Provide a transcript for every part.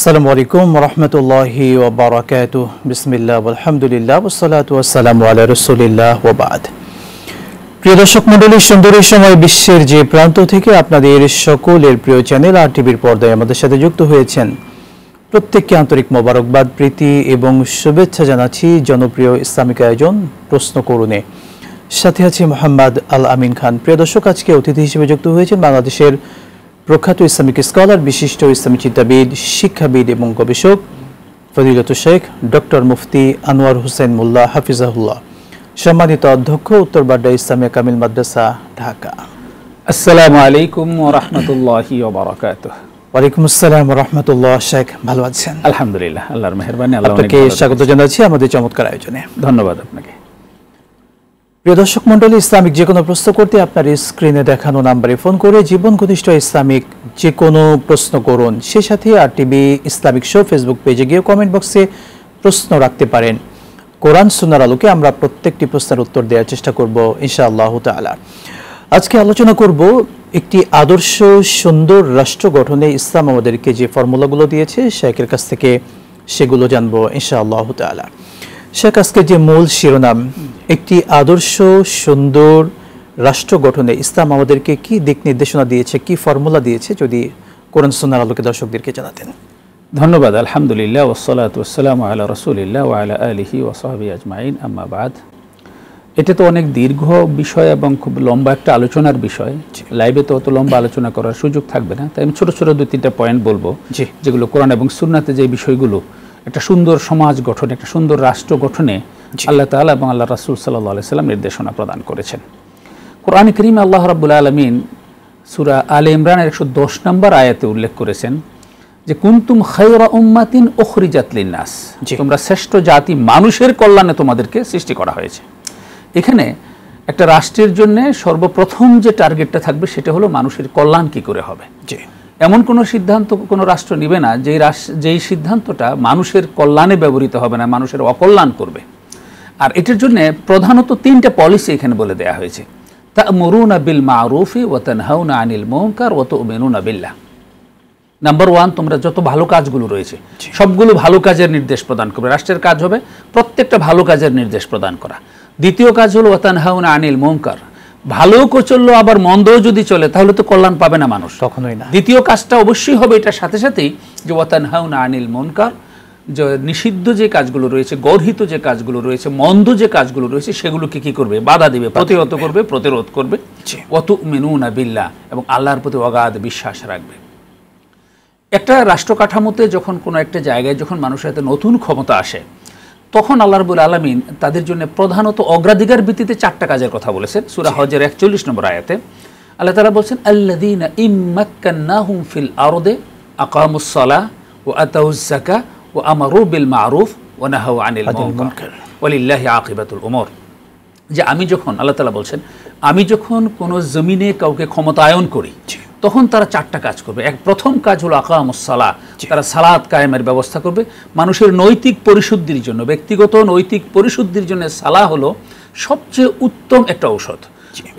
আসসালামু আলাইকুম ওয়া রাহমাতুল্লাহি ওয়া বারাকাতুহু বিসমিল্লাহ আলহামদুলিল্লাহ ওয়াসসালাতু ওয়াসসালামু আলা রাসূলিল্লাহ ওয়া বা'দ। প্রিয় দর্শক মণ্ডলী, সুন্দরী সময় বিশ্বের যে প্রান্ত থেকে আপনাদের সকলের প্রিয় চ্যানেল আর টিভির পর্দায় আমাদের সাথে যুক্ত হয়েছেন, প্রত্যেককে আন্তরিক মোবারকবাদ, প্রীতি এবং শুভেচ্ছা জানাচ্ছি জনপ্রিয় ইসলামিক আয়োজন প্রশ্ন করুনে। সাথে আছি মোহাম্মদ আল আমিন খান। প্রিয় দর্শক, আজকে অতিথি হিসেবে যুক্ত হয়েছেন বাংলাদেশের প্রখ্যাত ইসলামিক স্কলার, বিশিষ্ট ইসলামী চিন্তাবিদ, শিক্ষাবিদ এবং গবেষক ফজিলতুল শেখ ডক্টর মুফতি আনোয়ার হোসেন মোল্লা হাফিজাহুল্লাহ, সম্মানিত অধ্যক্ষ, উত্তরবাড্ডা ইসলামিয়া কামিল মাদ্রাসা, ঢাকা। আসসালামু আলাইকুম ওয়া রাহমাতুল্লাহি ওয়া বারাকাতুহু। ওয়ালাইকুম আসসালাম ওয়া রাহমাতুল্লাহ। শেখ, ভালো আছেন? আলহামদুলিল্লাহ, আল্লাহর মেহেরবানি। আপনাকে স্বাগত জানাচ্ছি আমাদের চমৎকার আয়োজনে। ধন্যবাদ আপনাকে। প্রিয় দর্শক মণ্ডলী, ইসলামিক যে কোনো প্রশ্ন করতে আপনার স্ক্রিনে দেখানো নাম্বারে ফোন করে জীবন ঘনিষ্ঠ ইসলামিক যে কোনো প্রশ্ন করুন। সেই সাথে আর টিভি ইসলামিক শো ফেসবুক পেজে গিয়ে কমেন্ট বক্সে প্রশ্ন রাখতে পারেন। কোরআন সুন্নাহর আলোকে আমরা প্রত্যেকটি প্রশ্নের উত্তর দেওয়ার চেষ্টা করব ইনশাআল্লাহ তাআলা। আজকে আলোচনা করব একটি আদর্শ সুন্দর রাষ্ট্র গঠনে ইসলাম আমাদেরকে যে ফর্মুলাগুলো দিয়েছে শেখের কাছ থেকে সেগুলো জানবো ইনশাআল্লাহ তাআলা। শেখ, আজকে যে মূল শিরোনাম, একটি আদর্শ সুন্দর রাষ্ট্র গঠনে ইসলাম আমাদেরকে কি দিক নির্দেশনা দিয়েছে, কি ফর্মুলা দিয়েছে, যদি কোরআন সুন্নাহর আলোকে দর্শকদেরকে জানাতেন। ধন্যবাদ। আলহামদুলিল্লাহ ওয়াসসালাতু ওয়াসসালামু আলা রাসূলিল্লাহ ওয়া আলা আলিহি ওয়া সাহবিহি আজমাইন, আম্মা বাদ। এটা তো অনেক দীর্ঘ বিষয় এবং খুব লম্বা একটা আলোচনার বিষয়। লাইভে তো অত লম্বা আলোচনা করার সুযোগ থাকবে না, তাই আমি ছোট ছোট 2-3টা পয়েন্ট বলবো, যেগুলো কোরআন এবং সুন্নাতে যে বিষয়গুলো একটা সুন্দর সমাজ গঠনে, একটা সুন্দর রাষ্ট্র গঠনে আল্লাহ তাআলা এবং আল্লাহ রাসূল সাল্লাল্লাহু আলাইহি সাল্লাম নির্দেশনা প্রদান করেছেন। কোরআনে কারীমে আল্লাহ রাব্বুল আলামিন সূরা আলে ইমরানের 110 নম্বর আয়াতে উল্লেখ করেছেন যে কুনতুম খায়রা উম্মাতিন উখরিজাত লিন-নাস, তোমরা শ্রেষ্ঠ জাতি, মানুষের কল্যাণে তোমাদেরকে সৃষ্টি করা হয়েছে। এখানে একটা রাষ্ট্রের জন্য সর্বপ্রথম যে টার্গেটটা থাকবে সেটা হলো মানুষের কল্যাণ কি করে হবে। এমন কোনো সিদ্ধান্ত কোনো রাষ্ট্র নেবে না যেই সিদ্ধান্তটা মানুষের কল্যাণে ব্যবহৃত হবে না, মানুষের অকল্যাণ করবে। আর এটার জন্য প্রধানত 3টা পলিসি এখানে বলে দেওয়া হয়েছে। তা'মুরুনা বিল মা'রুফি ওয়া তানহাউনা আনিল মুনকার ওয়া তু'মিনুনা বিল্লাহ। নাম্বার 1, তোমরা যত ভালো কাজগুলো রয়েছে সবগুলো ভালো কাজের নির্দেশ প্রদান করবে। রাষ্ট্রের কাজ হবে প্রত্যেকটা ভালো কাজের নির্দেশ প্রদান করা। দ্বিতীয় কাজ হলো ওয়া তানহাউনা আনিল মুনকার, ভালো চললো আবার মন্দও যদি চলে তাহলে তো কল্যাণ পাবে না মানুষ, কখনোই না। দ্বিতীয় কাজটা অবশ্যই হবে এটার সাথে সাথেই যে ওয়া তানহাউনা আনিল মুনকার, যে নিষিদ্ধ যে কাজগুলো রয়েছে, গর্হিত যে কাজগুলো রয়েছে, মন্দ যে কাজগুলো রয়েছে সেগুলোকে কি করবে, বাধা দিবে, প্রতিহত করবে, প্রতিরোধ করবে। ওয়া তু'মিনুনা বিল্লাহ, এবং আল্লাহর প্রতি অগাধ বিশ্বাস রাখবে। একটা রাষ্ট্র কাঠামোতে যখন কোনো একটা জায়গায় যখন মানুষের হাতে নতুন ক্ষমতা আসে তখন আল্লাহ রাব্বুল আলামিন তাদের জন্য প্রধানত অগ্রাধিকার ভিত্তিতে 4টা কাজের কথা বলেছেন। সূরা হজের 41 নম্বর আয়াতে আল্লাহ তাআলা বলেছেন আল্লাযীনা ইম্মাক্কান্নাহুম ফিল আরদি আকামুস সালাহ ওয়া আতাউজ যাকাহ ওয়া আমারু বিল মা'রুফ ওয়া নাহাউ আনিল মুনকার ওয়ালিল্লাহি আকিবাতুল উমুর। যে আমি যখন, আল্লাহ তাআলা বলছেন, আমি যখন কোনো জমিনে কাউকে ক্ষমতায়ন করি তখন তারা 4টা কাজ করবে। প্রথম কাজ হলো আকামুস সালাহ, তারা সালাত কায়েমের ব্যবস্থা করবে। মানুষের নৈতিক পরিশুদ্ধির জন্য, ব্যক্তিগত নৈতিক পরিশুদ্ধির জন্য সালাহ হলো সবচেয়ে উত্তম একটা ঔষধ।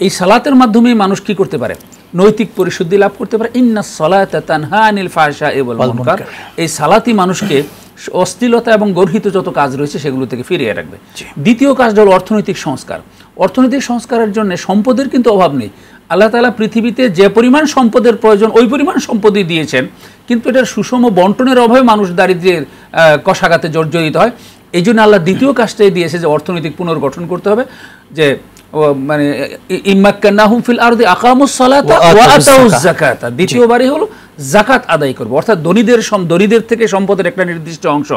এই সালাতের মাধ্যমে মানুষ কি করতে পারে, নৈতিক পরিশুদ্ধি লাভ করতে পারে। ইন্নাস সালাতা তানহা আনিল ফাহশাই ওয়াল মুনকার, এই সালাতই মানুষকে অশ্লীলতা এবং গর্হিত যত কাজ রয়েছে সেগুলো থেকে ফিরিয়ে রাখবে। দ্বিতীয় কাজটা হলো অর্থনৈতিক সংস্কার। অর্থনৈতিক সংস্কারের জন্য সম্পদের কিন্তু অভাব নেই। আল্লাহ তাআলা পৃথিবীতে যে পরিমাণ সম্পদের প্রয়োজন ওই পরিমাণ সম্পদই দিয়েছেন, কিন্তু এটার সুষম বন্টনের অভাবে মানুষ দারিদ্র্যের কষাঘাতে জর্জরিত হয়। এই জন্য আল্লাহ দ্বিতীয় কাজটাই দিয়েছে যে অর্থনৈতিক পুনর্গঠন করতে হবে, যে মানে ইম্মাক্কান্নাহুম ফিল আরদি আকামুস সালাতা ওয়া আতাউজ যাকাতা, দ্বিতীয়বারই হলো জাকাত আদায় করবে। অর্থাৎ দরিদ্রদের থেকে সম্পদের একটা নির্দিষ্ট অংশ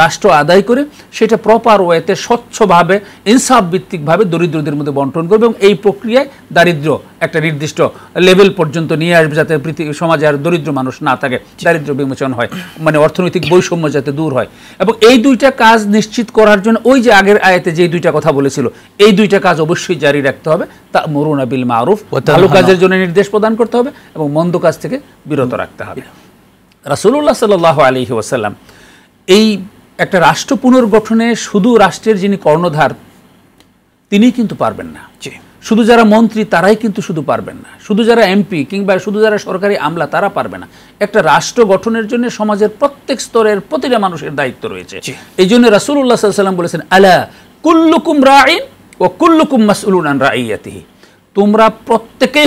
রাষ্ট্র আদায় করে সেটা প্রপার ওয়েতে স্বচ্ছভাবে ইনসাফ ভিত্তিকভাবে দরিদ্রদের মধ্যে বন্টন করবে, এবং এই প্রক্রিয়ায় দারিদ্র্য একটা নির্দিষ্ট লেভেল পর্যন্ত নিয়ে আসবে, যাতে সমাজে আর দরিদ্র মানুষ না থাকে, দারিদ্র্য বিমোচন হয়, মানে অর্থনৈতিক বৈষম্য যাতে দূর হয়। এবং এই 2টা কাজ নিশ্চিত করার জন্য ওই যে আগের আয়াতে যে 2টা কথা বলেছিল, এই 2টা কাজ অবশ্যই জারি রাখতে হবে। তা'মুরুনা বিল মা'রুফ, ভালো কাজের জন্য নির্দেশ প্রদান করতে হবে এবং মন্দ কাজ থেকে বিরত রাখতে হবে। রাসূলুল্লাহ সাল্লাল্লাহু আলাইহি ওয়াসাল্লাম এই একটা রাষ্ট্র পুনর্গঠনে শুধু রাষ্ট্রের যিনি কর্ণধার তিনি কিন্তু পারবেন না। শুধু যারা মন্ত্রী তারাই কিন্তু শুধু পারবেন না, শুধু যারা এমপি কিংবা শুধু যারা সরকারি আমলা তারা পারবে না। একটা রাষ্ট্র গঠনের জন্য সমাজের প্রত্যেক স্তরের প্রতিটা মানুষের দায়িত্ব রয়েছে। এই জন্য রাসূলুল্লাহ সাল্লাল্লাহু আলাইহি ওয়াসাল্লাম বলেছেন, আলা কুল্লুকুম রাঈন ওয়া কুল্লুকুম মাসউলুন আন রাইয়াতিহি, তোমরা প্রত্যেকেই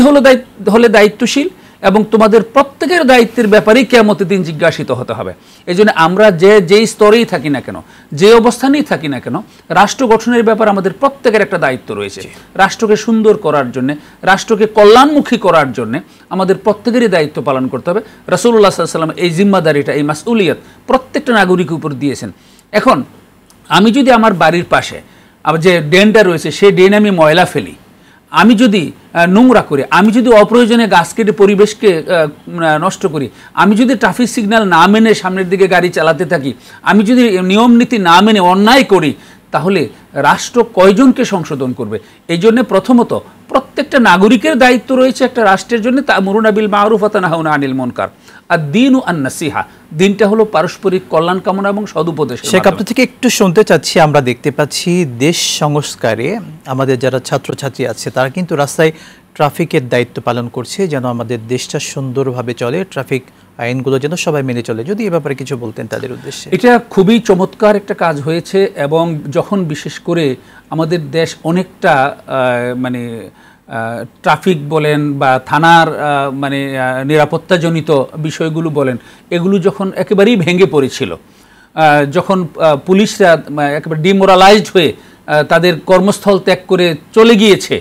হলে দায়িত্বশীল এবং তোমাদের প্রত্যেকের দায়িত্বের ব্যাপারেই কিয়ামতের দিন জিজ্ঞাসিত হতে হবে। এই জন্য আমরা যেই স্তরেই থাকি না কেন, যে অবস্থানেই থাকি না কেন, রাষ্ট্র গঠনের ব্যাপারে আমাদের প্রত্যেকের একটা দায়িত্ব রয়েছে। রাষ্ট্রকে সুন্দর করার জন্য, রাষ্ট্রকে কল্যাণমুখী করার জন্য আমাদের প্রত্যেকেরই দায়িত্ব পালন করতে হবে। রাসূলুল্লাহ সাল্লাল্লাহু আলাইহি ওয়াসাল্লাম এই জিম্মাদারিটা, এই মাসউলিয়ত প্রত্যেকটা নাগরিকের উপর দিয়েছেন। এখন আমি যদি আমার বাড়ির পাশে যে ড্রেনটা রয়েছে সেই ড্রেনে আমি ময়লা ফেলি, আমি যদি নোংরা করি, আমি যদি অপ্রয়োজনে গাছ কেটে পরিবেশকে নষ্ট করি, আমি যদি ট্রাফিক সিগন্যাল না মেনে সামনের দিকে গাড়ি চালাতে থাকি, আমি যদি নিয়ম নীতি না মেনে অন্যায় করি, তাহলে রাষ্ট্র কয়জনকে সংশোধন করবে? এই জন্য প্রথমত প্রত্যেকটা নাগরিকের দায়িত্ব রয়েছে একটা রাষ্ট্রের জন্য তা'মুরুনা বিল মা'রুফ ওয়া তানহাউনা আনিল মুনকার। আর দ্বীনু আন-নাসিহা, দিনটা হলো পারস্পরিক কল্যাণ কামনা এবং সদুপদেশ। শেখ, আপনার থেকে একটু শুনতে চাচ্ছি, আমরা দেখতে পাচ্ছি দেশ সংস্কারে আমাদের যারা ছাত্রছাত্রী আছে তারা কিন্তু রাস্তায় ট্রাফিকের দায়িত্ব পালন করছে, যেন আমাদের দেশটা সুন্দরভাবে চলে, ট্রাফিক আইনগুলো যেন সবাই মেনে চলে। যদি এ ব্যাপারে কিছু বলতেন তাদের উদ্দেশ্যে। এটা খুবই চমৎকার একটা কাজ হয়েছে এবং যখন বিশেষ করে আমাদের দেশ অনেকটা মানে ট্রাফিক বলেন বা থানার মানে নিরাপত্তাজনিত বিষয়গুলো বলেন, এগুলো যখন একেবারেই ভেঙে পড়েছিল, যখন পুলিশরা একেবারে ডিমোরালাইজড হয়ে তাদের কর্মস্থল ত্যাগ করে চলে গিয়েছে,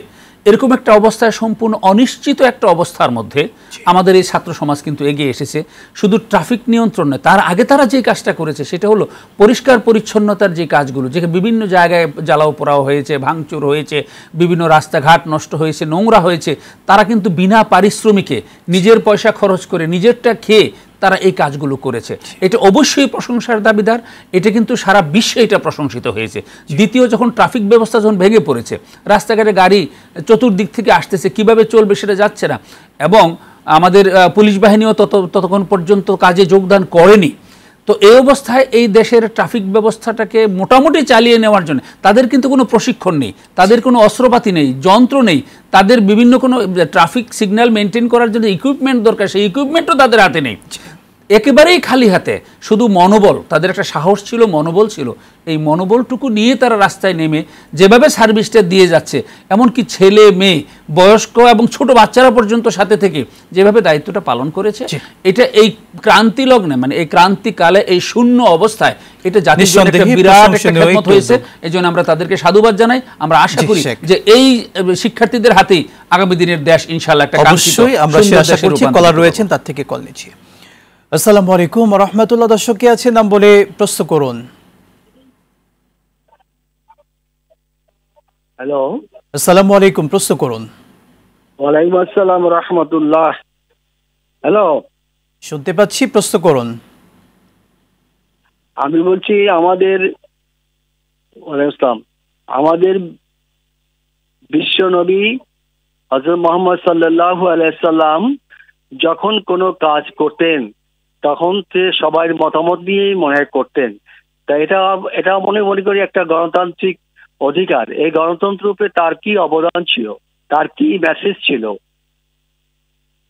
এরকম একটা অবস্থায় সম্পূর্ণ অনিশ্চিত একটা অবস্থার মধ্যে আমাদের এই ছাত্র সমাজ কিন্তু এগিয়ে এসেছে। শুধু ট্রাফিক নিয়ন্ত্রণ নয়, তার আগে তারা যে কাজটা করেছে সেটা হলো পরিষ্কার পরিচ্ছন্নতার যে কাজগুলো, যে বিভিন্ন জায়গায় জ্বালাও পোড়াও হয়েছে, ভাঙচুর হয়েছে, বিভিন্ন রাস্তাঘাট নষ্ট হয়েছে, নোংরা হয়েছে, তারা কিন্তু বিনা পারিশ্রমিকে নিজের পয়সা খরচ করে নিজেরটা খেয়ে তারা এই কাজগুলো করেছে। এটা অবশ্যই প্রশংসার দাবিদার, এটা কিন্তু সারা বিশ্বে এটা প্রশংসিত হয়েছে। দ্বিতীয়, যখন ট্রাফিক ব্যবস্থা যখন ভেঙে পড়েছে, রাস্তাঘাটে গাড়ি চতুর্দিক থেকে আসতেছে, কিভাবে চলবে সেটা যাচ্ছে না, এবং আমাদের পুলিশ বাহিনীও ততক্ষণ পর্যন্ত কাজে যোগদান করেনি। তো এই অবস্থায় এই দেশের ট্রাফিক ব্যবস্থাটাকে মোটামুটি চালিয়ে নেওয়ার জন্য তাদের কিন্তু কোনো প্রশিক্ষণ নেই, তাদের কোনো অস্ত্রপাতি নেই, যন্ত্র নেই, তাদের বিভিন্ন কোনো ট্রাফিক সিগন্যাল মেনটেন করার জন্য ইকুইপমেন্ট দরকার, সেই ইকুইপমেন্টও তাদের হাতে নেই। একেবারেই খালি হাতে, শুধু মনোবল, তাদের একটা সাহস ছিল, মনোবল ছিল, এই মনোবলটুকু নিয়ে তারা রাস্তায় নেমে যেভাবে সার্ভিসটা দিয়ে যাচ্ছে, এমনকি ছেলে মেয়ে বয়স্ক এবং ছোট বাচ্চারা পর্যন্ত সাথে থেকে যেভাবে দায়িত্বটা পালন করেছে, এটা এই ক্রান্তি লগ্নে, মানে এই ক্রান্তিকালে, এই শূন্য অবস্থায় এটা জাতির জন্য একটা বিরাট একটা খেদমত হয়েছে। এই জন্য আমরা তাদেরকে সাধুবাদ জানাই। আমরা আশা করি যে এই শিক্ষার্থীদের হাতেই আগামী দিনের দেশ ইনশাআল্লাহ একটা অবশ্যই আমরা আশা করছি। কলার রয়েছেন, তার থেকে কল নিচ্ছি। আসসালামু আলাইকুম ওয়া রাহমাতুল্লাহ। দর্শক কে আছেন নাম বলে প্রশ্ন করুন। হ্যালো, আসসালামু আলাইকুম, প্রশ্ন করুন। ওয়ালাইকুম আসসালাম ওয়া রাহমাতুল্লাহ। হ্যালো, শুনতে পাচ্ছি, প্রশ্ন করুন। আমি বলছি আমাদের বিশ্ব নবী হযরত মুহাম্মদ সাল্লাল্লাহু আলাইহি সাল্লাম যখন কোনো কাজ করতেন তখন সবাই মতামত দিয়েই মনে করতেন। তা এটা মনে করি একটা গণতান্ত্রিক অধিকার। এই গণতন্ত্র রূপে তার কি অবদান ছিল, তার কি মেসেজ ছিল?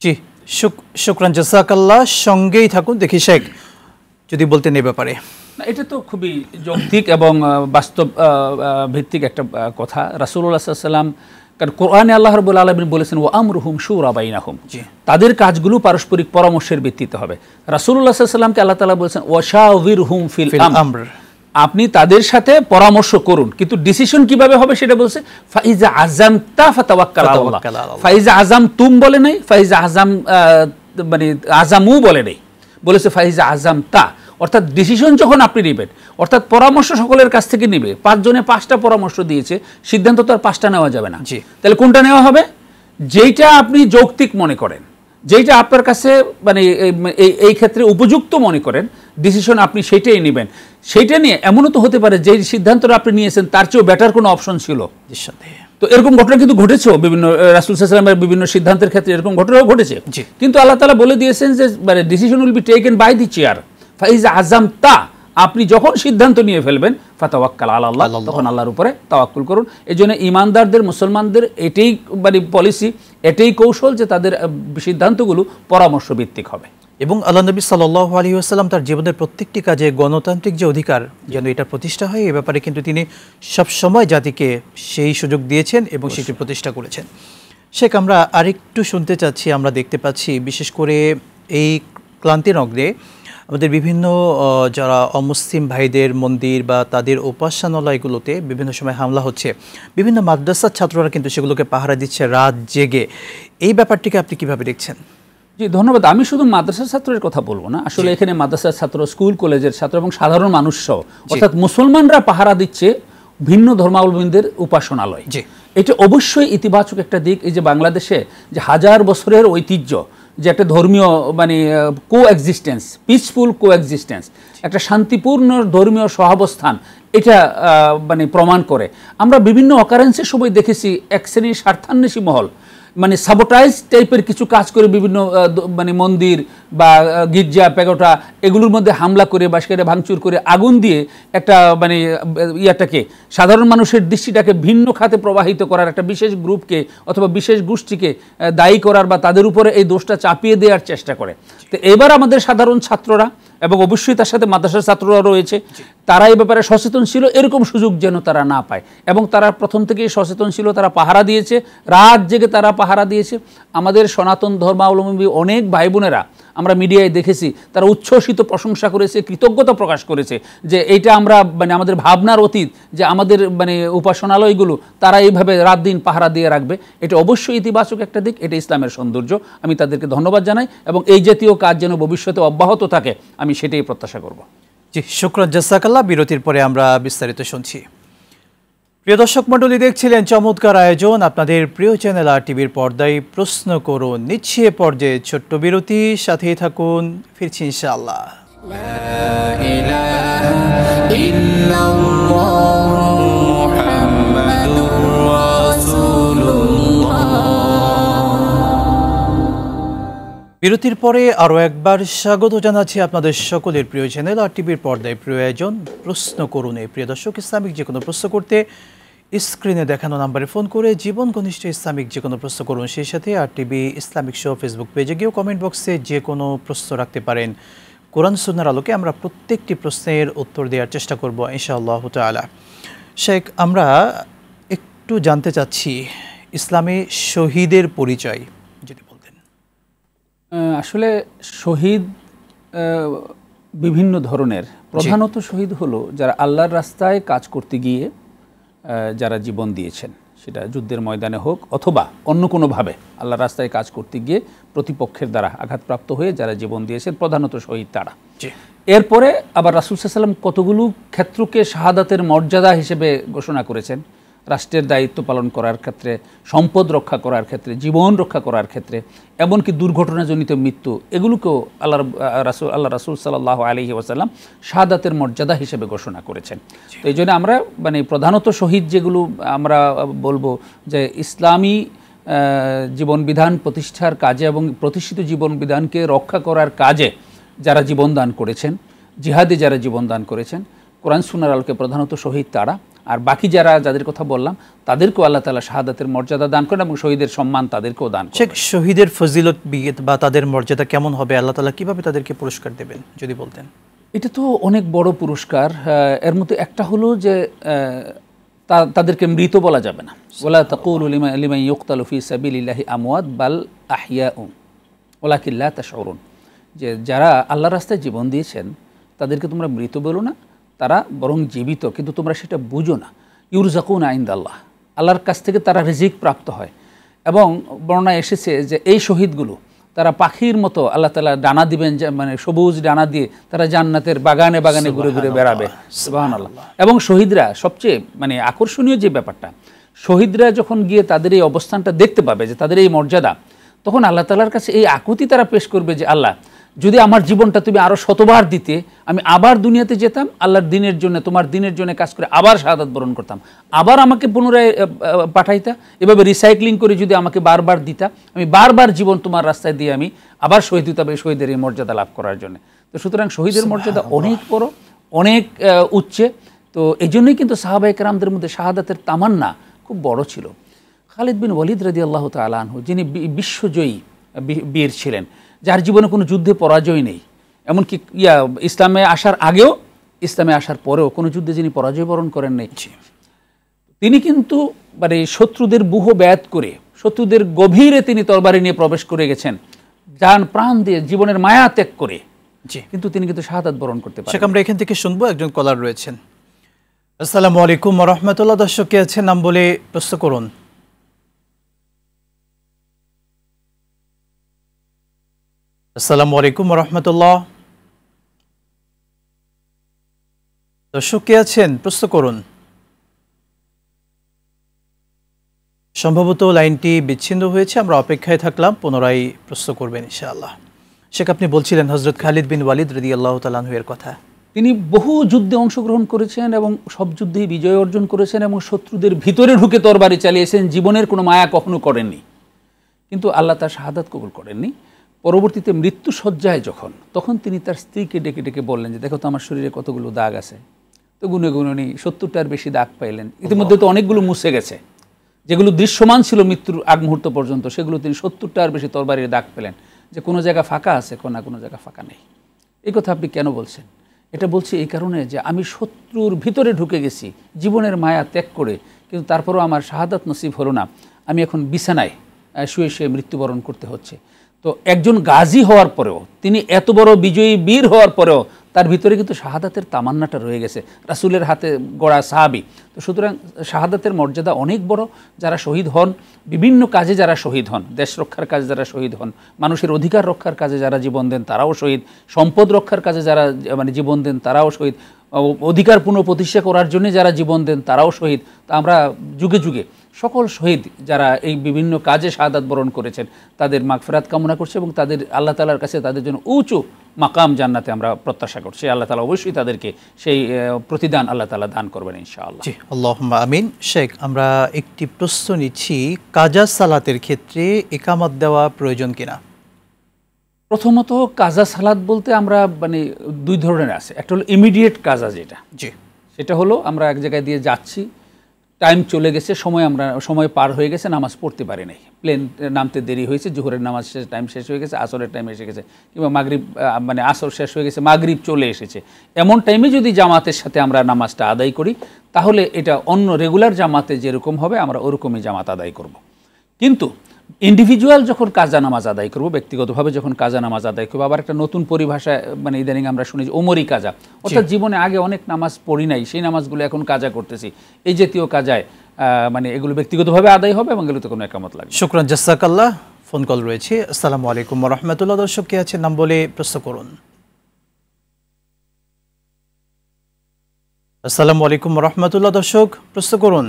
জি, শুকরান, জাযাকাল্লাহ। সঙ্গেই থাকুন, দেখি শেখ যদি বলতেন এই ব্যাপারে। এটা তো খুবই যৌক্তিক এবং বাস্তব ভিত্তিক একটা কথা। রাসূলুল্লাহ সাল্লাল্লাহু আলাইহি ওয়াসাল্লাম, কারণ কোরআনে আল্লাহ রাব্বুল আলামিন বলেছেন ওয়া আমরুহুম শুরা বাইনাহুম, তাদের কাজগুলো পারস্পরিক পরামর্শের ভিত্তিতে হবে। রাসূলুল্লাহ সাল্লাল্লাহু আলাইহি ওয়াসাল্লামকে আল্লাহ তাআলা বলেছেন ওয়াশাওয়িরহুম ফিল আমর, আপনি তাদের সাথে পরামর্শ করুন, কিন্তু ডিসিশন কিভাবে হবে সেটা বলছে ফাইজা আযামতা ফাতাওয়াক্কাল আলাল্লাহ। ফাইজা আযামতুম বলে নাই, ফাইজা মানে আযামু বলে নাই, বলেছে ফাইজা আযামতা, অর্থাৎ ডিসিশন যখন আপনি নেবেন, অর্থাৎ পরামর্শ সকলের কাছ থেকে নেবে। 5 জনে 5টা পরামর্শ দিয়েছে, সিদ্ধান্ত তো আর 5টা নেওয়া যাবে না। তাহলে কোনটা নেওয়া হবে? যেইটা আপনি যৌক্তিক মনে করেন, যেইটা আপনার কাছে মানে এই ক্ষেত্রে উপযুক্ত মনে করেন, ডিসিশন আপনি সেইটাই নেবেন। সেইটা নিয়ে এমনও তো হতে পারে যে সিদ্ধান্তটা আপনি নিয়েছেন তার চেয়েও বেটার কোনো অপশন ছিল। তো এরকম ঘটনা কিন্তু ঘটেছে, বিভিন্ন রাসূল সাল্লাল্লাহু আলাইহি ওয়াসাল্লামের বিভিন্ন সিদ্ধান্তের ক্ষেত্রে এরকম ঘটনাও ঘটেছে। কিন্তু আল্লাহ তাআলা বলে দিয়েছেন যে মানে decision will be taken by the chair. Faiza আযামতা, আপনি যখন সিদ্ধান্ত নিয়ে ফেলবেন ফাতাওয়াক্কাল আলাল্লাহ, তখন আল্লাহর উপরে তাওয়াক্কুল করুন। এই জন্য ইমানদারদের, মুসলমানদের এটাই মানে পলিসি, এটাই কৌশল যে তাদের সিদ্ধান্তগুলো পরামর্শ ভিত্তিক হবে। এবং আল্লাহ নবী সাল্লাল্লাহু আলাইহি ওয়াসাল্লাম তার জীবনের প্রত্যেকটি কাজে গণতান্ত্রিক যে অধিকার যেন এটা প্রতিষ্ঠা হয়, এ ব্যাপারে কিন্তু তিনি সবসময় জাতিকে সেই সুযোগ দিয়েছেন এবং সেটি প্রতিষ্ঠা করেছেন। শেখ, আমরা আরেকটু শুনতে চাচ্ছি, আমরা দেখতে পাচ্ছি বিশেষ করে এই ক্লান্তির অগ্রে আমাদের বিভিন্ন যারা অমুসলিম ভাইদের মন্দির বা তাদের উপাসনালয়গুলোতে বিভিন্ন সময় হামলা হচ্ছে, বিভিন্ন মাদ্রাসার ছাত্ররা কিন্তু সেগুলোকে পাহারা দিচ্ছে রাত জেগে। এই ব্যাপারটিকে আপনি কিভাবে দেখছেন? জি, ধন্যবাদ। আমি শুধু মাদ্রাসার ছাত্রের কথা বলবো না, আসলে এখানে মাদ্রাসার ছাত্র, স্কুল কলেজের ছাত্র এবং সাধারণ মানুষ সহ, অর্থাৎ মুসলমানরা পাহারা দিচ্ছে ভিন্ন ধর্মাবলম্বীদের উপাসনালয়। এটা অবশ্যই ইতিবাচক একটা দিক। এই যে বাংলাদেশে যে হাজার বছরের ঐতিহ্য, যে একটা ধর্মীয় মানে কোএক্সিস্টেন্স, পিসফুল কোএক্সিস্টেন্স, একটা শান্তিপূর্ণ ধর্মীয় সহাবস্থান, এটা মানে প্রমাণ করে। আমরা বিভিন্ন অকারেন্সের সময় দেখেছি এক শ্রেণীর স্বার্থান্বেষী মহল মানে সাবোটাইজ টাইপের কিছু কাজ করে বিভিন্ন মানে মন্দির বা গির্জা, প্যাগোটা এগুলোর মধ্যে হামলা করে বা সেখানে ভাঙচুর করে আগুন দিয়ে একটা মানে ইয়াটাকে, সাধারণ মানুষের দৃষ্টিটাকে ভিন্ন খাতে প্রবাহিত করার, একটা বিশেষ গ্রুপকে অথবা বিশেষ গোষ্ঠীকে দায়ী করার বা তাদের উপরে এই দোষটা চাপিয়ে দেওয়ার চেষ্টা করে। তো এবার আমাদের সাধারণ ছাত্ররা এবং অবশ্যই তার সাথে মাদ্রাসার ছাত্ররা রয়েছে, তারা এই ব্যাপারে সচেতন ছিল, এরকম সুযোগ যেন তারা না পায়। এবং তারা প্রথম থেকেই সচেতন ছিল, তারা পাহারা দিয়েছে, রাত জেগে তারা পাহারা দিয়েছে। আমাদের সনাতন ধর্মাবলম্বী অনেক ভাই বোনেরা আমরা মিডিয়ায় দেখেছি, তারা উচ্ছ্বসিত প্রশংসা করেছে, কৃতজ্ঞতা প্রকাশ করেছে যে এইটা আমরা মানে আমাদের ভাবনার অতীত যে আমাদের মানে উপাসনালয়গুলো তারা এইভাবে রাত দিন পাহারা দিয়ে রাখবে। এটা অবশ্যই ইতিবাচক একটা দিক, এটা ইসলামের সৌন্দর্য। আমি তাদেরকে ধন্যবাদ জানাই এবং এই জাতীয় কাজ যেন ভবিষ্যতে অব্যাহত থাকে, আমি সেটাই প্রত্যাশা করব। জি, শুকরান, জাযাকাল্লাহ। বিরতির পরে আমরা বিস্তারিত শুনছি। প্রিয় দর্শক মণ্ডলী, দেখছিলেন চমৎকার আয়োজন আপনাদের প্রিয় চ্যানেল আর টিভির পর্দায় প্রশ্ন করুন। নিচ্ছি এ পর্যায়ে ছোট্ট বিরতি, সাথেই থাকুন, ফিরছি ইনশাআল্লাহ। বিরতির পরে আরও একবার স্বাগত জানাচ্ছি আপনাদের সকলের প্রিয় চ্যানেল আর টিভির পর্দায় প্রিয় আয়োজন প্রশ্ন করুন। প্রিয় দর্শক, ইসলামিক যে কোনো প্রশ্ন করতে স্ক্রিনে দেখানো নাম্বারে ফোন করে জীবন ঘনিষ্ঠ ইসলামিক যে কোনো প্রশ্ন করুন। সেই সাথে আর টিভি ইসলামিক শো ফেসবুক পেজে গিয়েও কমেন্ট বক্সে যে কোনো প্রশ্ন রাখতে পারেন। কোরআন সুন্নাহর আলোকে আমরা প্রত্যেকটি প্রশ্নের উত্তর দেওয়ার চেষ্টা করব ইনশাআল্লাহ তাআলা। শেখ, আমরা একটু জানতে চাচ্ছি ইসলামে শহীদের পরিচয় যদি বলতেন। আসলে শহীদ বিভিন্ন ধরনের, প্রধানত শহীদ হলো যারা আল্লাহর রাস্তায় কাজ করতে গিয়ে যারা জীবন দিয়েছেন, সেটা যুদ্ধের ময়দানে হোক অথবা অন্য কোনোভাবে আল্লাহর রাস্তায় কাজ করতে গিয়ে প্রতিপক্ষের দ্বারা আঘাতপ্রাপ্ত হয়ে যারা জীবন দিয়েছেন, প্রধানত শহীদ তারা। এরপরে আবার রাসূল সাল্লাল্লাহু আলাইহি ওয়াসাল্লাম কতগুলো ক্ষেত্রকে শাহাদাতের মর্যাদা হিসেবে ঘোষণা করেছেন। রাষ্ট্রের দায়িত্ব পালন করার ক্ষেত্রে, সম্পদ রক্ষা করার ক্ষেত্রে, জীবন রক্ষা করার ক্ষেত্রে, এমনকি দুর্ঘটনাজনিত মৃত্যু, এগুলোকেও আল্লাহ রাসূল সাল্লাল্লাহু আলাইহি ওয়াসাল্লাম শাহাদাতের মর্যাদা হিসেবে ঘোষণা করেছেন। তো এই জন্য আমরা মানে প্রধানত শহীদ যেগুলো আমরা বলবো যে ইসলামী জীবন বিধান প্রতিষ্ঠার কাজে এবং প্রতিষ্ঠিত জীবন বিধানকে রক্ষা করার কাজে যারা জীবন দান করেছেন, জিহাদে যারা জীবন দান করেছেন, কোরআন সুন্নাহর আলোকে প্রধানত শহীদ তারা। আর বাকি যারা যাদের কথা বললাম তাদেরকেও আল্লাহ তাআলা শাহাদাতের মর্যাদা দান করেন এবং শহীদের সম্মান তাদেরকেও দান করেন। শহীদের ফজিলত বা তাদের মর্যাদা কেমন হবে, আল্লাহ তাআলা কিভাবে তাদেরকে পুরস্কার দেবেন যদি বলতেন। এটা তো অনেক বড় পুরস্কার। এর মধ্যে একটা হলো যে তাদেরকে মৃত বলা যাবে না। ওয়ালা তাকুলু লিমান ইউকতালু ফি সাবিলিল্লাহি আমওয়াত বাল আহইয়াউ ওয়ালাকিন লা তাশউরুন, যে যারা আল্লাহর রাস্তায় জীবন দিয়েছেন তাদেরকে তোমরা মৃত বলো না, তারা বরং জীবিত, কিন্তু তোমরা সেটা বুঝো না। ইউরজাকুনা ইনদাল্লাহ, আল্লাহর কাছ থেকে তারা রিজিক প্রাপ্ত হয়। এবং বর্ণনায় এসেছে যে এই শহীদগুলো তারা পাখির মতো আল্লাহ তাআলা ডানা দিবেন, মানে সবুজ ডানা দিয়ে তারা জান্নাতের বাগানে বাগানে ঘুরে ঘুরে বেড়াবে। সুবহানাল্লাহ। এবং শহীদরা সবচেয়ে মানে আকর্ষণীয় যে ব্যাপারটা, শহীদরা যখন গিয়ে তাদের এই অবস্থানটা দেখতে পাবে, যে তাদের এই মর্যাদা, তখন আল্লাহ তাআলার কাছে এই আকুতি তারা পেশ করবে যে আল্লাহ, যদি আমার জীবনটা তুমি আরও শতবার দিতে, আমি আবার দুনিয়াতে যেতাম, আল্লাহর দিনের জন্য, তোমার দিনের জন্য কাজ করে আবার শাহাদাত বরণ করতাম, আবার আমাকে পুনরায় পাঠাইতা, এভাবে রিসাইক্লিং করে যদি আমাকে বারবার দিতা, আমি বারবার জীবন তোমার রাস্তায় দিয়ে আমি আবার শহীদ হতে হবে শহীদের এই মর্যাদা লাভ করার জন্য। তো সুতরাং শহীদের মর্যাদা অনেক বড়, অনেক উচ্চে। তো এই জন্যই কিন্তু সাহাবায়ে কেরামদের মধ্যে শাহাদাতের তামান্না খুব বড় ছিল। খালিদ বিন ওয়ালিদ রাদিয়াল্লাহু তাআলা আনহু, যিনি বিশ্বজয়ী বীর ছিলেন, যার জীবনে কোনো যুদ্ধে পরাজয় নেই, এমনকি ইসলামে আসার আগেও ইসলামে আসার পরেও কোনো যুদ্ধে যিনি পরাজয় বরণ করেন নাই, তিনি কিন্তু মানে শত্রুদের ব্যূহ ব্যাত করে, শত্রুদের গভীরে তিনি তরবারি নিয়ে প্রবেশ করে গেছেন, জান প্রাণ দিয়ে জীবনের মায়া ত্যাগ করে, কিন্তু তিনি কিন্তু শাহাদাত বরণ করতে পারেন। আমরা এখান থেকে শুনবো, একজন কলার রয়েছেন। আসসালামু আলাইকুম ওয়া রাহমাতুল্লাহ। দর্শক কে আছেন, নাম বলে প্রশ্ন করুন। আসসালামু আলাইকুম ওয়া রাহমাতুল্লাহ। দর্শক কে আছেন, প্রশ্ন করুন। সম্ভবত লাইনটি বিচ্ছিন্ন হয়েছে, আমরা অপেক্ষায় থাকলাম, পুনরায় প্রশ্ন করবেন ইনশাআল্লাহ। শেখ, আপনি বলছিলেন হযরত খালিদ বিন ওয়ালিদ রাদিয়াল্লাহু তাআলা আনহু এর কথা। তিনি বহু যুদ্ধে অংশগ্রহণ করেছেন এবং সব যুদ্ধেই বিজয় অর্জন করেছেন এবং শত্রুদের ভিতরে ঢুকে তরবারি চালিয়েছেন, জীবনের কোনো মায়া কখনো করেননি, কিন্তু আল্লাহ তার শাহাদাত কবুল করেননি। পরবর্তীতে মৃত্যু শয্যায় তখন তিনি তার স্ত্রীকে ডেকে ডেকে বললেন যে, দেখো তো আমার শরীরে কতগুলো দাগ আছে। তো গুনে গুনে উনি 70টার বেশি দাগ পাইলেন। ইতিমধ্যে তো অনেকগুলো মুছে গেছে, যেগুলো দৃশ্যমান ছিল মৃত্যুর আগ মুহূর্ত পর্যন্ত, সেগুলো তিনি 70টার বেশি তরবারির দাগ পেলেন। যে কোনো জায়গা ফাঁকা আছে, কোনো জায়গা ফাঁকা নেই। এই কথা আপনি কেন বলছেন? এটা বলছি এই কারণে যে আমি শত্রুর ভিতরে ঢুকে গেছি জীবনের মায়া ত্যাগ করে, কিন্তু তারপরও আমার শাহাদাত নসিব হলো না। আমি এখন বিছানায় শুয়ে শুয়ে মৃত্যুবরণ করতে হচ্ছে। তো একজন গাজী হওয়ার পরেও, তিনি এত বড় বিজয়ী বীর হওয়ার পরেও তার ভিতরে কিন্তু শাহাদাতের তামান্নাটা রয়ে গেছে, রাসূলের হাতে গড়া সাহাবী। তো সুতরাং শাহাদাতের মর্যাদা অনেক বড়। যারা শহীদ হন, বিভিন্ন কাজে যারা শহীদ হন, দেশ রক্ষার কাজে যারা শহীদ হন, মানুষের অধিকার রক্ষার কাজে যারা জীবন দেন তারাও শহীদ, সম্পদ রক্ষার কাজে যারা জীবন দেন তারাও শহীদ, অধিকার পুনঃপ্রতিষ্ঠা করার জন্য যারা জীবন দেন তারাও শহীদ। তা আমরা যুগে যুগে সকল শহীদ যারা এই বিভিন্ন কাজে শাহাদাত বরণ করেছেন তাদের মাগফিরাত কামনা করছে এবং তাদের আল্লাহ তাআলার কাছে তাদের জন্য উঁচু মাকাম জান্নাতে আমরা প্রত্যাশা করছি। আল্লাহ তাআলা অবশ্যই তাদেরকে সেই প্রতিদান আল্লাহ তাআলা দান করবেন ইনশাআল্লাহ। জি, আল্লাহুম্মা আমিন। শেখ, আমরা একটি প্রশ্ন নিচ্ছি, কাজা সালাতের ক্ষেত্রে ইকামত দেওয়া প্রয়োজন কিনা? প্রথমত কাজা সালাত বলতে আমরা দুই ধরনের আছে। একটা হলো ইমিডিয়েট কাজা, সেটা হলো আমরা এক জায়গায় দিয়ে যাচ্ছি, টাইম চলে গেছে, সময় পার হয়ে গেছে, নামাজ পড়তে পারি নাই, প্লেন নামতে দেরি হয়েছে, জোহরের নামাজ টাইম শেষ হয়ে গেছে, আসরের টাইম এসে গেছে, কিংবা মাগরিব আসর শেষ হয়ে গেছে, মাগরিব চলে এসেছে, এমন টাইমে যদি জামাতের সাথে আমরা নামাজটা আদায় করি তাহলে এটা অন্য রেগুলার জামাতে যেরকম হবে আমরা ওরকমই জামাত আদায় করব। কিন্তু ইন্ডিভিজুয়াল যখন কাজা নামাজ আদায় করব, ব্যক্তিগতভাবে যখন কাজা নামাজ আদায় করবো, আবার একটা নতুন পরিভাষায় ইদানিং আমরা শুনি যে ওমরি কাজা, অর্থাৎ জীবনে আগে অনেক নামাজ পড়ি নাই, সেই নামাজগুলো এখন কাজা করতেছি, এই জাতীয় কাজায় এগুলো ব্যক্তিগতভাবে আদায় হবে এবং এগুলোতে কোনো একামত লাগবে। শুকরান, জাযাকাল্লাহ। ফোন কল রয়েছে। আসসালামু আলাইকুম ওয়া রাহমাতুল্লাহ। দর্শক কে আছে, নাম বলে প্রশ্ন করুন। আসসালামু আলাইকুম ওয়া রাহমাতুল্লাহ। দর্শক, প্রশ্ন করুন।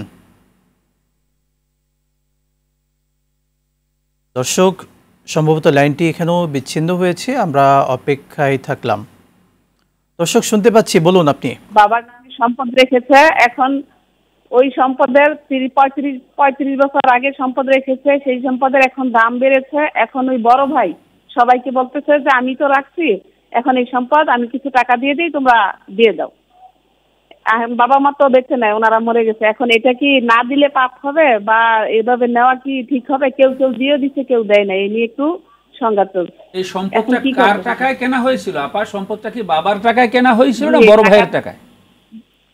দর্শক, সম্ভবত লাইনটি এখানেও বিচ্ছিন্ন হয়েছে, আমরা অপেক্ষায় থাকলাম। দর্শক শুনতে পাচ্ছি, বলুন আপনি। বাবার নামে সম্পদ রেখেছে, এখন ওই সম্পদের 35 বছর আগে সম্পদ রেখেছে, সেই সম্পদের এখন দাম বেড়েছে। এখন ওই বড় ভাই সবাইকে বলতেছে যে আমি তো রাখছি, এখন এই সম্পদ আমি কিছু টাকা দিয়ে দিই, তোমরা দিয়ে দাও। বাবা মা তো বেঁচে নেয়, ওনারা মরে গেছে। এখন এটা কি না দিলে পাপ হবে বা এভাবে নেওয়া কি ঠিক হবে? কেউ দিয়ে দিচ্ছে, কেউ দেয় না, এই নিয়ে একটু সংঘাত চলছে। এই সম্পদটা কার টাকায় কেনা হয়েছিল আপা? সম্পদটা কি বাবার টাকায় কেনা হয়েছিল না বড় ভাইয়ের টাকায়?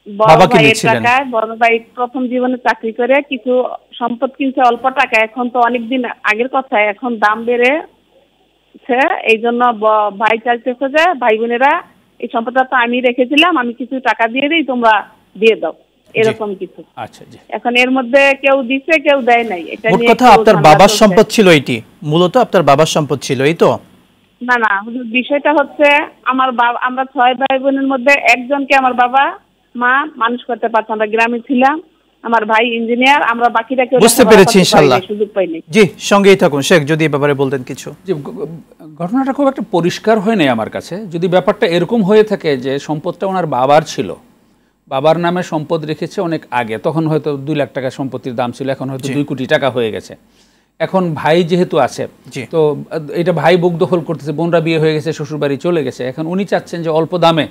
বড় ভাইয়ের টাকায়। বড় ভাই প্রথম জীবনে চাকরি করে কিছু সম্পদ কিনছে অল্প টাকা, এখন তো অনেকদিন আগের কথা, এখন দাম বেড়েছে, এই জন্য ভাই চাইতেছে যে ভাই বোনেরা এই সম্পদটা তো আমি রেখেছিলাম, আমি কিছু টাকা দিয়ে দিই, তোমরা দিয়ে দাও, এরকম কিছু। আচ্ছা জি। এখন এর মধ্যে কেউ দিছে, কেউ দেয় নাই। এটা মোট কথা আপনার বাবার সম্পদ ছিল, এটি মূলত আপনার বাবার সম্পদ ছিল, এই তো? না, বিষয়টা হচ্ছে আমরা 6 ভাই বোনের মধ্যে একজনকে আমার বাবা মা মানুষ করতে পারছে। আমরা গ্রামে ছিলাম, আমার ভাই ইঞ্জিনিয়ার, আমরা বাকিটাকে বুঝতে পেরেছি ইনশাআল্লাহ। সুযোগ পাইনি। জি, সঙ্গেই থাকুন শেখ, যদি এই ব্যাপারে বলতেন কিছু। জি, ঘটনাটা খুব একটা পরিষ্কার হয় নাই আমার কাছে। যদি ব্যাপারটা এরকম হয়ে থাকে যে সম্পদটা ওনার বাবার ছিল, বাবার নামে সম্পদ রেখেছে অনেক আগে, তখন হয়তো 2 লাখ টাকা সম্পত্তির দাম ছিল, এখন হয়তো 2 কোটি টাকা হয়ে গেছে। এখন ভাই যেহেতু আছে, তো এটা ভাই বুক দখল করতেছে, বোনরা বিয়ে হয়ে গেছে, শ্বশুর বাড়ি চলে গেছে, এখন উনি চাচ্ছেন যে অল্প দামে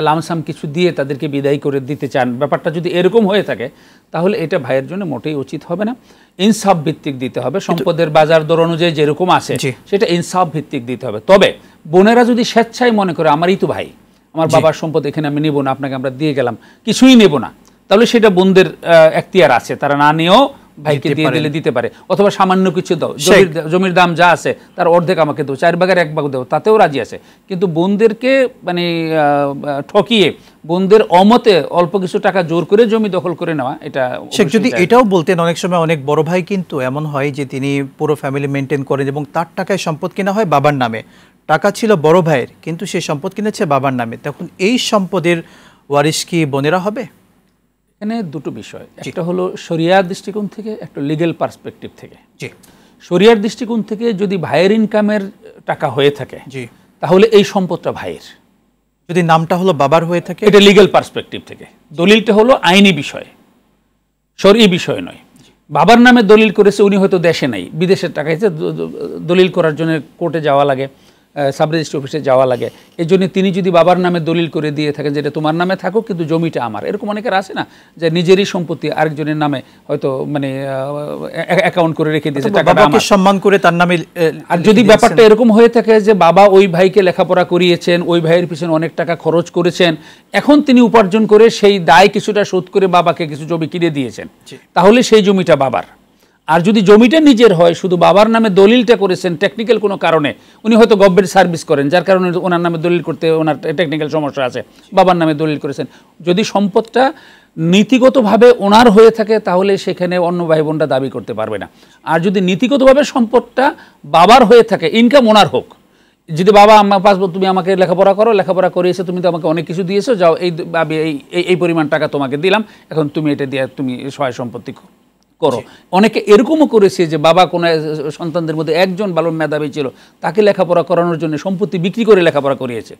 লামসাম কিছু দিয়ে তাদেরকে বিদায় করে দিতে চান, ব্যাপারটা যদি এরকম হয়ে থাকে তাহলে এটা ভাইয়ের জন্য মোটেই উচিত হবে না। ইনসাফ ভিত্তিক দিতে হবে, সম্পদের বাজার দর অনুযায়ী যেরকম আছে সেটা ইনসাফ ভিত্তিক দিতে হবে। তবে বোনেরা যদি স্বেচ্ছায় মনে করে আমারই তো ভাই, আমার বাবার সম্পদ এখানে আমি নেব না, আপনাকে আমরা দিয়ে গেলাম, কিছুই নেব না, তাহলে সেটা বোনদের এখতিয়ার আছে, তারা না নিয়েও ভাইকে দিয়ে দিলে দিতে পারে। অথবা সামান্য কিছু দাও, জমির দাম যা আছে তার অর্ধেক আমাকে দাও, 4 ভাগের 1 ভাগ দাও, তাতেও রাজি আছে। কিন্তু বোনদেরকে মানে ঠকিয়ে বোনদের অমতে অল্প কিছু টাকা জোর করে জমি দখল করে নেওয়া, এটা শেখ যদি এটাও বলতেন, অনেক সময় অনেক বড় ভাই কিন্তু এমন হয় যে তিনি পুরো ফ্যামিলি মেনটেন করেন এবং তার টাকায় সম্পদ কেনা হয় বাবার নামে, টাকা ছিল বড় ভাইয়ের কিন্তু সে সম্পদ কিনেছে বাবার নামে, তখন এই সম্পদের ওয়ারিশ কি বোনেরা হবে? এখানে দুটো বিষয়, একটা হলো শরিয়ার দৃষ্টিকোণ থেকে, একটা লিগ্যাল পার্সপেক্টিভ থেকে। শরিয়ার দৃষ্টিকোণ থেকে যদি ভাইয়ের ইনকামের টাকা হয়ে থাকে তাহলে এই সম্পদটা ভাইয়ের, যদি নামটা হলো বাবার হয়ে থাকে এটা লিগ্যাল পার্সপেক্টিভ থেকে। দলিলটা হলো আইনি বিষয়, শরঈ বিষয় নয়। বাবার নামে দলিল করেছে, উনি হয়তো দেশে নাই, বিদেশের টাকা হয়েছে, দলিল করার জন্য কোর্টে যাওয়া লাগে, সাব রেজিস্ট্রি অফিসে যাওয়া লাগে, এই জন্য তিনি যদি বাবার নামে দলিল করে দিয়ে থাকেন যেটা তোমার নামে থাকুক কিন্তু জমিটা আমার, এরকম অনেকের আছে না যে নিজেরই সম্পত্তি আরেকজনের নামে হয়তো মানে অ্যাকাউন্ট করে রেখে দিয়েছে, বাবাকে সম্মান করে তার নামে। আর যদি ব্যাপারটা এরকম হয়ে থাকে যে বাবা ওই ভাইকে লেখাপড়া করিয়েছেন, ওই ভাইয়ের পিছনে অনেক টাকা খরচ করেছেন, এখন তিনি উপার্জন করে সেই দায় কিছুটা শোধ করে বাবাকে কিছু জমি কিনে দিয়েছেন, তাহলে সেই জমিটা বাবার। আর যদি জমিটা নিজের হয়, শুধু বাবার নামে দলিলটা করেছেন টেকনিক্যাল কোনো কারণে, উনি হয়তো গভর্নমেন্ট সার্ভিস করেন যার কারণে ওনার নামে দলিল করতে ওনার টেকনিক্যাল সমস্যা আছে, বাবার নামে দলিল করেছেন, যদি সম্পদটা নীতিগতভাবে ওনার হয়ে থাকে তাহলে সেখানে অন্য ভাই বোনরা দাবি করতে পারবে না। আর যদি নীতিগতভাবে সম্পদটা বাবার হয়ে থাকে, ইনকাম ওনার হোক, যদি বাবা আমার পাসবো তুমি আমাকে লেখাপড়া করো, লেখাপড়া করিয়েছো, তুমি তো আমাকে অনেক কিছু দিয়েছো, যাও এই পরিমাণ টাকা তোমাকে দিলাম, এখন তুমি এটা দিয়ে তুমি সহায় সম্পত্তি করো। অনেকে এরকমও করেছে যে বাবা কোনো সন্তানদের মধ্যে একজন ভালো মেধাবী ছিল, তাকে লেখাপড়া করানোর জন্য সম্পত্তি বিক্রি করে লেখাপড়া করিয়েছে,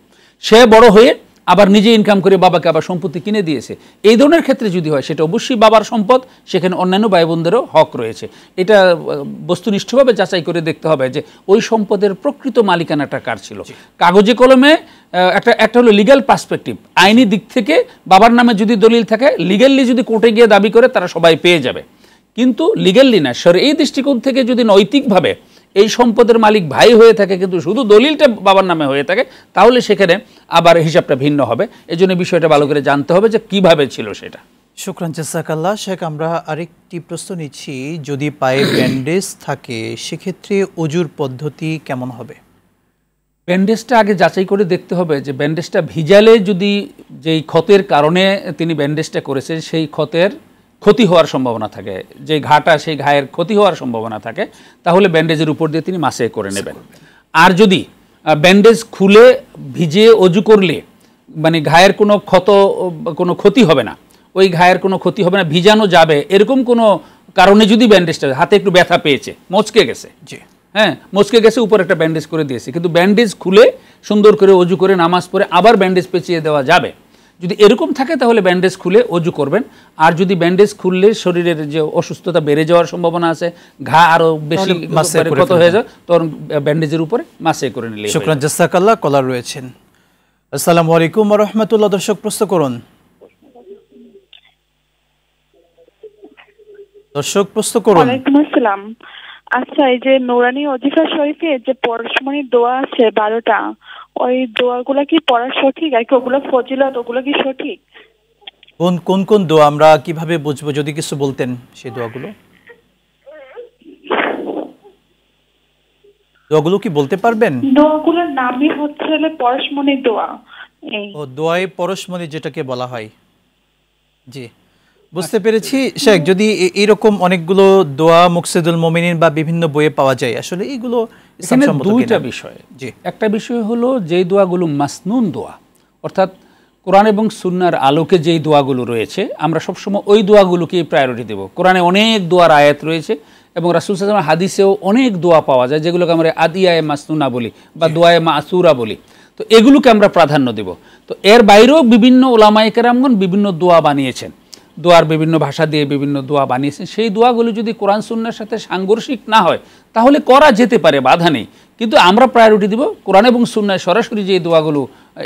সে বড় হয়ে আবার নিজে ইনকাম করে বাবাকে আবার সম্পত্তি কিনে দিয়েছে। এই ধরনের ক্ষেত্রে যদি হয় সেটা অবশ্যই বাবার সম্পদ, সেখানে অন্যান্য ভাই বোনদেরও হক রয়েছে। এটা বস্তুনিষ্ঠভাবে যাচাই করে দেখতে হবে যে ওই সম্পদের প্রকৃত মালিকানাটা কার ছিল। কাগজে কলমে একটা হলো লিগ্যাল পার্সপেক্টিভ, আইনি দিক থেকে বাবার নামে যদি দলিল থাকে, লিগ্যালি যদি কোর্টে গিয়ে দাবি করে তারা সবাই পেয়ে যাবে, কিন্তু লিগ্যালি না। এই দৃষ্টিকোণ থেকে যদি নৈতিকভাবে এই সম্পদের মালিক ভাই হয়ে থাকে কিন্তু শুধু দলিলটা বাবার নামে হয়ে থাকে, তাহলে সেখানে আবার হিসাবটা ভিন্ন হবে। এই জন্য বিষয়টা ভালো করে জানতে হবে যে কিভাবে ছিল সেটা। শুকরান জাযাকাল্লাহ। শেখ, আমরা আরেকটি প্রশ্ন নিচ্ছি, যদি পায়ে ব্যান্ডেজ থাকে সেক্ষেত্রে ওযুর পদ্ধতি কেমন হবে? ব্যান্ডেজটা আগে যাচাই করে দেখতে হবে যে ব্যান্ডেজটা ভিজালে যদি যেই ক্ষতের কারণে তিনি ব্যান্ডেজটা করেছেন সেই ক্ষতের ক্ষতি হওয়ার সম্ভাবনা থাকে, যে ঘাটা সেই ঘায়ের ক্ষতি হওয়ার সম্ভাবনা থাকে, তাহলে ব্যান্ডেজের উপর দিয়ে তিনি মাসে করে নেবেন। আর যদি ব্যান্ডেজ খুলে ভিজিয়ে অজু করলে মানে ঘায়ের কোনো ক্ষতি হবে না, ওই ঘায়ের কোনো ক্ষতি হবে না, ভিজানো যাবে, এরকম কোনো কারণে যদি ব্যান্ডেজটা হাতে একটু ব্যথা পেয়েছে, মচকে গেছে, হ্যাঁ মচকে গেছে, উপর একটা ব্যান্ডেজ করে দিয়েছে, কিন্তু ব্যান্ডেজ খুলে সুন্দর করে অজু করে নামাজ পড়ে আবার ব্যান্ডেজ পেঁচিয়ে দেওয়া যাবে। যদি এরকম থাকে তাহলে ব্যান্ডেজ খুলে অজু করবেন। আর যদি ব্যান্ডেজ খুললে শরীরের যে অসুস্থতা বেড়ে যাওয়ার সম্ভাবনা আছে, ঘা আরো বেশি ক্ষত হয়ে যায়, তখন ব্যান্ডেজের উপরে মাসে করে নিলে। শুকরান জাযাকাল্লাহ। কলার রয়েছেন। আসসালামু আলাইকুম ওয়া রাহমাতুল্লাহ। দর্শক প্রশ্ন করুন। দর্শক প্রশ্ন করুন। ওয়ালাইকুম আসসালাম। আচ্ছা, এই যে নূরানী ওজিফা শরীফে যে পরশমণি দোয়া আছে 12টা, ওই দোয়াগুলো কি পড়া সঠিক? আর কি ওগুলো ফজিলত, ওগুলো কি সঠিক? কোন কোন দোয়া আমরা কিভাবে বুঝবো, যদি কিছু বলতেন সেই দোয়াগুলো কি বলতে পারবেন? দোয়াগুলোর নামই হচ্ছে পরশমণি দোয়া। ও দোয়ায়ে পরশমণি যেটাকে বলা হয়। জি, বুঝতে পেরেছি। শেখ, যদি এরকম অনেকগুলো দোয়া মুকসিদুল মুমিনিন বা বিভিন্ন বইয়ে পাওয়া যায়, আসলে এইগুলো এখানে দুইটা বিষয়। একটা বিষয় হলো যেই দোয়াগুলো মাসনুন দোয়া, অর্থাৎ কোরআন এবং সুন্নাহর আলোকে যেই দোয়াগুলো রয়েছে আমরা সবসময় ওই দোয়াগুলোকে প্রায়োরিটি দেব। কোরআনে অনেক দোয়ার আয়াত রয়েছে এবং রাসূল সাল্লাল্লাহু আলাইহি ওয়াসাল্লাম হাদিসেও অনেক দোয়া পাওয়া যায় যেগুলোকে আমরা আদিয়ায়ে মাসনুনা বলি বা দোয়ায়ে মাসুরা বলি, তো এগুলোকে আমরা প্রাধান্য দেব। তো এর বাইরেও বিভিন্ন উলামায়ে কেরামগণ বিভিন্ন দোয়া বানিয়েছেন, দোয়ার বিভিন্ন ভাষা দিয়ে বিভিন্ন দোয়া বানিয়েছেন। সেই দোয়াগুলো যদি কোরআন সুন্নাহর সাথে সাংঘর্ষিক না হয় তাহলে করা যেতে পারে, বাধা নেই, কিন্তু আমরা প্রায়োরিটি দিব কোরআন এবং সুন্নায় সরাসরি যে দোয়াগুলো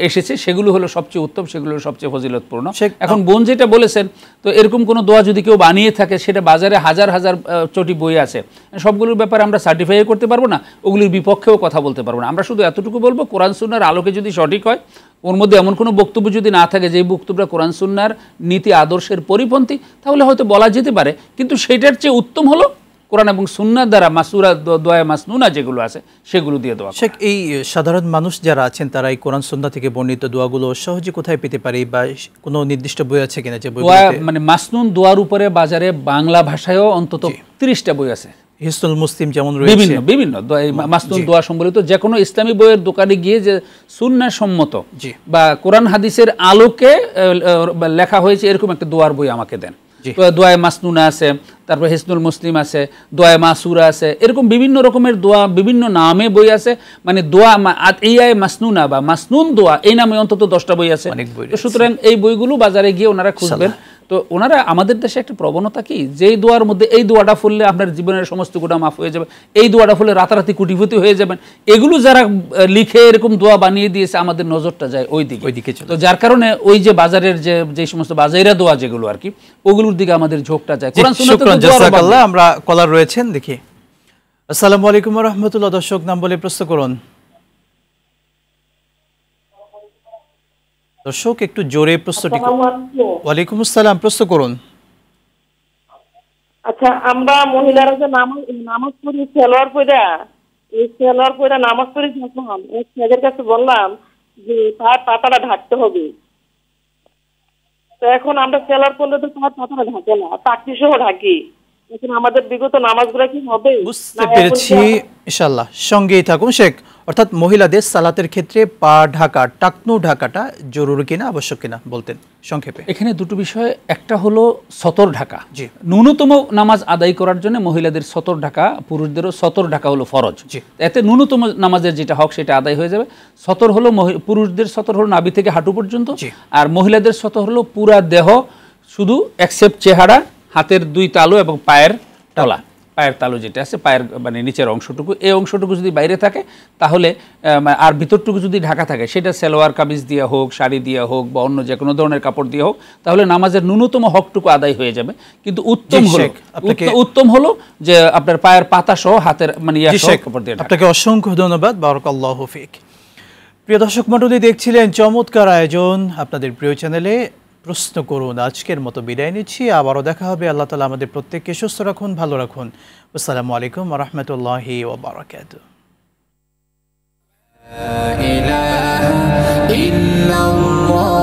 এসেছে সেগুলো হলো সবচেয়ে উত্তম, সেগুলো হলো সবচেয়ে ফজিলতপূর্ণ। এখন বোন যেটা বলেছেন, তো এরকম কোনো দোয়া যদি কেউ বানিয়ে থাকে, সেটা বাজারে হাজার হাজার চটি বই আছে, সবগুলোর ব্যাপারে আমরা সার্টিফাই করতে পারবো না, ওগুলির বিপক্ষেও কথা বলতে পারবো না। আমরা শুধু এতটুকু বলবো, কোরআন সুন্নাহর আলোকে যদি সঠিক হয়, ওর মধ্যে এমন কোনো বক্তব্য যদি না থাকে যে বক্তব্যটা কোরআন সুন্নাহর নীতি আদর্শের পরিপন্থী, তাহলে হয়তো বলা যেতে পারে। কিন্তু সেটার চেয়ে উত্তম হলো কোরআন এবং সুন্নাহর দ্বারা মাসুরা দোয়া মাসনুনা যেগুলো আছে সেগুলো দিয়ে দোয়া। শেখ, এই সাধারণ মানুষ যারা আছেন তারা এই কোরআন সুন্নাহ থেকে বর্ণিত দোয়াগুলো সহজে কোথায় পেতে পারে, বা কোনো নির্দিষ্ট বই আছে কিনা যে বই মানে মাসনুন দোয়ার উপরে বাজারে বাংলা ভাষায়ও অন্তত 30টা বই আছে। হিসনুল মুসলিম যেমন রয়েছে, বিভিন্ন মাসনুন দোয়া সম্বলিত যে কোনো ইসলামী বইয়ের দোকানে গিয়ে যে সুন্নাহ সম্মত বা কোরআন হাদিসের আলোকে লেখা হয়েছে এরকম একটা দোয়ার বই আমাকে দেন। দোয়ায়ে মাসনুনা আছে, তারপর হিসনুল মুসলিম আছে, দোয়ায়ে মাসুরা আছে, এরকম বিভিন্ন রকমের দোয়া বিভিন্ন নামে বই আছে। মানে দোয়া এই মাসনুনা বা মাসনুন দোয়া এই নামে অন্তত 10টা বই আছে। সুতরাং এই বইগুলো বাজারে গিয়ে ওনারা খুঁজবেন। তো ওনারা, আমাদের দেশে একটা প্রবণতা কি, যেই দোয়ার মধ্যে এই দোয়াটা ফুললে আপনার জীবনের সমস্ত গুনাহ মাফ হয়ে যাবে, এই দোয়াটা ফুললে রাতারাতি কোটিপতি হয়ে যাবেন, এগুলো যারা লিখে এরকম দোয়া বানিয়ে দিয়েছে, আমাদের নজরটা যায় ওই দিকে। তো যার কারণে ওই যে বাজারের যে সমস্ত বাজাইরা দোয়া যেগুলো আর কি, ওগুলোর দিকে আমাদের ঝোঁকটা যায়। কোরআন সুন্নাহতে জাযাকাল্লাহ। আমরা কলার রয়েছেন, দেখি। আসসালামু আলাইকুম ওয়া রাহমাতুল্লাহ। দর্শক নাম বলে প্রশ্ন করুন। দর্শক একটু জোরে প্রশ্নটি। ওয়ালাইকুম আসসালাম, প্রশ্ন করুন। আচ্ছা, আমরা মহিলারা যে নামাজ পড়ি সেলোয়ার পয়রা, এই সেলোয়ার পয়রা নামাজ পড়ি যখন এক ছেলের কাছে বললাম যে তার পাতাটা ঢাকতে হবে, তো এখন আমরা সেলোয়ার পড়লে তো তার পাতাটা ঢাকে না, চাকরি সহ ঢাকি। এখন আমাদের বিগত নামাজগুলো কি হবে? বুঝতে পেরেছি, ইনশাআল্লাহ সঙ্গেই থাকুন। শেখ, অর্থাৎ মহিলাদের সালাতের ক্ষেত্রে পা ঢাকা, টাকনু ঢাকাটা জরুরি কিনা, আবশ্যক কিনা বলতেন সংক্ষেপে। এখানে দুটো বিষয়, একটা হলো সতর ঢাকা। ন্যূনতম নামাজ আদায় করার জন্য মহিলাদের সতর ঢাকা, পুরুষদেরও সতর ঢাকা হলো ফরজ। এতে ন্যূনতম নামাজের যেটা হক সেটা আদায় হয়ে যাবে। সতর হলো পুরুষদের সতর হলো নাভি থেকে হাঁটু পর্যন্ত, আর মহিলাদের সতর হলো পুরা দেহ, শুধু এক্সেপ্ট চেহারা, হাতের 2 তালু এবং পায়ের তলা, পায়ের তালু যেটা আছে, পায়ের মানে নিচের অংশটুকু, এই অংশটুকু যদি বাইরে থাকে তাহলে, আর ভিতরটুকু যদি ঢাকা থাকে, সেটা সালোয়ার কামিজ দিয়ে হোক, শাড়ি দিয়ে হোক, বা অন্য যে কোনো ধরনের কাপড় দিয়ে হোক, তাহলে নামাজের ন্যূনতম হকটুকু আদায় হয়ে যাবে। কিন্তু উত্তম হলো যে আপনার পায়ের পাতা সহ হাতের মানে কাপড় দিয়ে। আপনাকে অসংখ্য ধন্যবাদ, বারাকাল্লাহু ফিক। প্রিয় দর্শক মণ্ডলী, দেখছিলেন চমৎকার আয়োজন আপনাদের প্রিয় চ্যানেলে প্রশ্ন করুন। আজকের মতো বিদায় নিচ্ছি, আবারও দেখা হবে। আল্লাহ তাআলা আমাদের প্রত্যেককে সুস্থ রাখুন, ভালো রাখুন। আসসালামু আলাইকুম ওয়া রাহমাতুল্লাহি ওয়া বারাকাতুহু। লা ইলাহা ইল্লাল্লাহ।